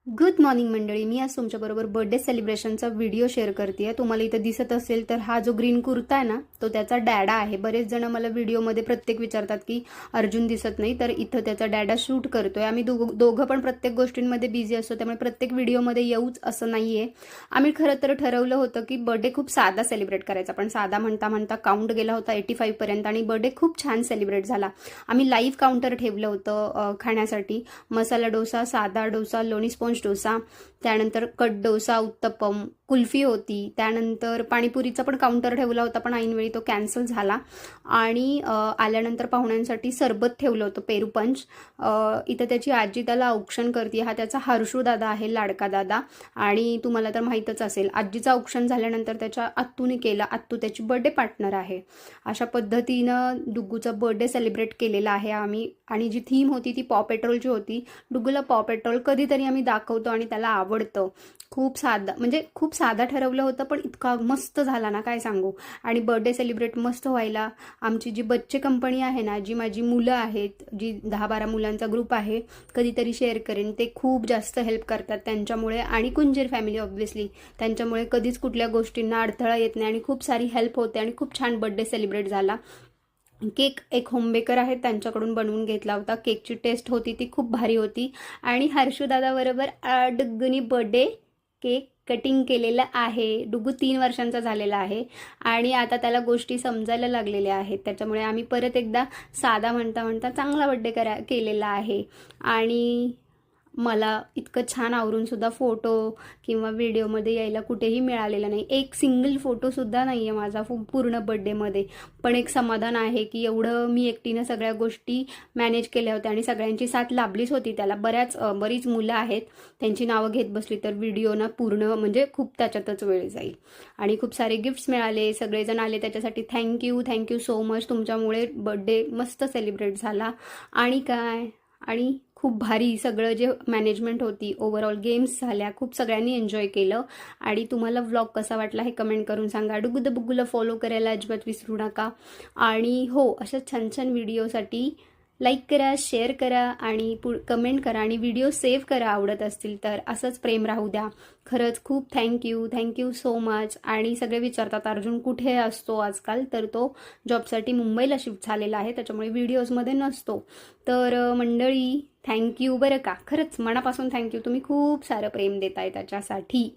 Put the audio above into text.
Good morning मंडळी. मी आज तुमच्याबरोबर बर्थडे सेलिब्रेशनचा व्हिडिओ शेअर करते. तुम्हाला इथं दिसत असेल तर हा जो ग्रीन कुर्ता आहे ना, तो त्याचा डॅडा आहे. बरेच जण मला व्हिडिओमध्ये प्रत्येक विचारतात की अर्जुन दिसत नाही, तर इथं त्याचा डॅडा शूट करतोय. आम्ही दोघं पण प्रत्येक गोष्टींमध्ये बिझी असतो, त्यामुळे प्रत्येक व्हिडिओमध्ये येऊच असं नाहीये. आम्ही खरं तर ठरवलं होतं की बर्थडे खूप साधा सेलिब्रेट करायचा, पण साधा म्हणता म्हणता काउंट गेला होता 85 पर्यंत आणि बर्थडे खूप छान सेलिब्रेट झाला. आम्ही लाईव्ह काउंटर ठेवलं होतं खाण्यासाठी. मसाला डोसा, साधा डोसा, लोणी स्पॉन्ज डोसा, त्यानंतर कट डोसा, उत्तप्पम, कुल्फी होती. त्यानंतर पाणीपुरीचा पण काउंटर ठेवला होता, पण ऐनवेळी तो कॅन्सल झाला. आणि आल्यानंतर पाहुण्यांसाठी सरबत ठेवलं होतं, पेरू पंच. इथं त्याची आजी त्याला औक्षण करते. हा त्याचा हर्षू दादा आहे, लाडका दादा. आणि तुम्हाला तर माहीतच असेल, आजीचं औक्षण झाल्यानंतर त्याच्या आत्तूने केलं. आत्तू त्याची बर्थडे पार्टनर आहे. अशा पद्धतीनं डुग्गूचा बर्थडे सेलिब्रेट केलेला आहे आम्ही. आणि जी थीम होती ती पॉ पेट्रोलची होती. डुग्गूला पॉ पेट्रोल कधीतरी आम्ही दाखवतो आणि त्याला आवडतं. खूप साधा, म्हणजे खूप साधा ठरवलं होतं, पण इतका मस्त झाला ना, काय सांगू. आणि बर्थडे सेलिब्रेट मस्त व्हायला आमची जी बच्चे कंपनी आहे ना, जी माझी मुलं आहेत, जी 10-12 मुलांचा ग्रुप आहे, कधीतरी शेअर करेन, ते खूप जास्त हेल्प करतात त्यांच्यामुळे. आणि कुंजीर फॅमिली ऑब्व्हियसली, त्यांच्यामुळे कधीच कुठल्या गोष्टींना अडथळा येत नाही आणि खूप सारी हेल्प होते आणि खूप छान बर्थडे सेलिब्रेट झाला. केक एक होमबेकर आहेत, त्यांच्याकडून बनवून घेतला होता. केकची टेस्ट होती ती खूप भारी होती. आणि हर्षूदादाबरोबर डुग्गूनी बर्थडे केक कटिंग केलेलं आहे. डुग्गू 3 वर्षांचा झालेला आहे आणि आता त्याला गोष्टी समजायला लागलेल्या आहेत. त्याच्यामुळे आम्ही परत एकदा साधा म्हणता म्हणता चांगला बर्थडे केलेला आहे. आणि मला इतकं छान आवरूनसुद्धा फोटो किंवा व्हिडिओमध्ये यायला कुठेही मिळालेला नाही. एक सिंगल फोटोसुद्धा नाही आहे माझा पूर्ण बर्थडेमध्ये. पण एक समाधान आहे की एवढं मी एकटीनं सगळ्या गोष्टी मॅनेज केल्या होत्या आणि सगळ्यांची साथ लाभलीच होती त्याला. बरीच मुलं आहेत, त्यांची नावं घेत बसली तर व्हिडिओ ना पूर्ण म्हणजे खूप त्याच्यातच वेळ जाईल. आणि खूप सारे गिफ्ट्स मिळाले, सगळेजण आले, त्याच्यासाठी थँक्यू सो मच. तुमच्यामुळे बर्थडे मस्त सेलिब्रेट झाला. आणि काय, आणि खूप भारी सगळं जे मॅनेजमेंट होती, ओव्हरऑल गेम्स झाल्या, खूप सगळ्यांनी एन्जॉय केलं. आणि तुम्हाला व्लॉग कसा वाटला हे कमेंट करून सांगा. डुग्गू द बुग्गूला फॉलो करायला अजिबात विसरू नका. आणि हो, अशा छान छान व्हिडिओसाठी लाईक करा, शेअर करा आणि कमेंट करा आणि व्हिडिओ सेव्ह करा आवडत असतील तर. असंच प्रेम राहू द्या. खरंच खूप थँक्यू सो मच. आणि सगळे विचारतात अर्जुन कुठे असतो आजकाल, तर तो जॉबसाठी मुंबईला शिफ्ट झालेला आहे, त्याच्यामुळे व्हिडिओजमध्ये नसतो. तर मंडळी थँक्यू बरं का, खरंच मनापासून थँक्यू. तुम्ही खूप सारं प्रेम देताय त्याच्यासाठी.